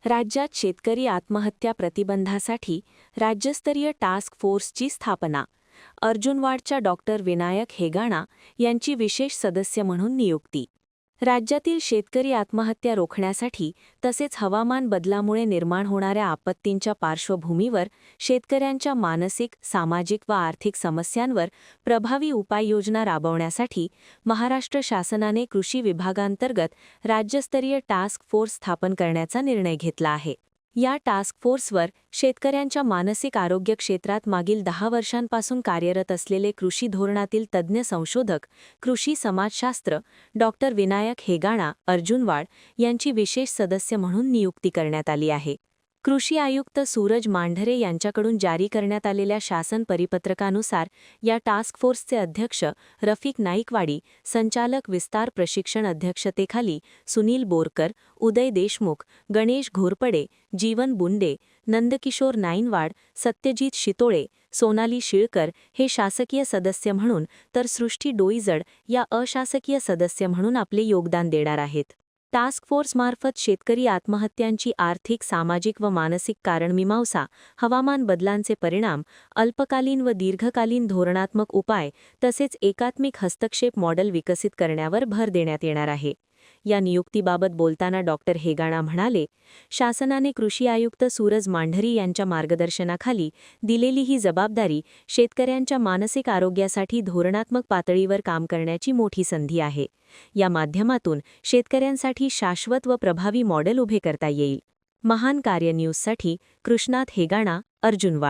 राज्यात शेतकरी आत्महत्या प्रतिबंधासाठी राज्यस्तरीय टास्क फोर्सची स्थापना. अर्जुनवाडच्या डॉक्टर विनायक हेगाणा यांची विशेष सदस्य म्हणून नियुक्ती. राज्यातील शेतकरी आत्महत्या रोखण्यासाठी तसेच हवामान बदलामुळे निर्माण होणाऱ्या आपत्तींच्या पार्श्वभूमीवर शेतकऱ्यांच्या मानसिक, सामाजिक व आर्थिक समस्यांवर प्रभावी उपाययोजना राबवण्यासाठी महाराष्ट्र शासनाने कृषी विभागांतर्गत राज्यस्तरीय टास्क फोर्स स्थापन करण्याचा निर्णय घेतला आहे. या टास्क फोर्सवर शेतकऱ्यांच्या मानसिक आरोग्य क्षेत्रात मागील 10 वर्षांपासून कार्यरत असलेले कृषी धोरणातील तज्ज्ञ संशोधक, कृषी समाजशास्त्र डॉक्टर विनायक हेगाणा अर्जुनवाड यांची विशेष सदस्य म्हणून नियुक्ती करण्यात आली आहे. कृषी आयुक्त सूरज मांढरे यांच्याकडून जारी करण्यात आलेल्या शासन परिपत्रकानुसार या टास्क फोर्सचे अध्यक्ष रफिक नाईकवाडी, संचालक विस्तार प्रशिक्षण अध्यक्षतेखाली सुनील बोरकर, उदय देशमुख, गणेश घोरपडे, जीवन बुंडे, नंदकिशोर नाईनवाड, सत्यजित शितोळे, सोनाली शिळकर हे शासकीय सदस्य म्हणून तर सृष्टी डोईजड या अशासकीय सदस्य म्हणून आपले योगदान देणार आहेत. टास्क फोर्समार्फत शेतकरी आत्महत्यांची आर्थिक, सामाजिक व मानसिक कारणमीमांसा, हवामान बदलांचे परिणाम, अल्पकालीन व दीर्घकालीन धोरणात्मक उपाय तसेच एकात्मिक हस्तक्षेप मॉडेल विकसित करण्यावर भर देण्यात येणार आहे. या नियुक्तीबाबत बोलताना डॉक्टर हेगाणा म्हणाले, शासनाने कृषी आयुक्त सूरज मांढरी यांच्या मार्गदर्शनाखाली दिलेली ही जबाबदारी शेतकऱ्यांच्या मानसिक आरोग्यासाठी धोरणात्मक पातळीवर काम करण्याची मोठी संधी आहे. या माध्यमातून शेतकऱ्यांसाठी शाश्वत व प्रभावी मॉडेल उभे करता येईल. महान कार्य न्यूजसाठी कृष्णात हेगाणा, अर्जुनवाड.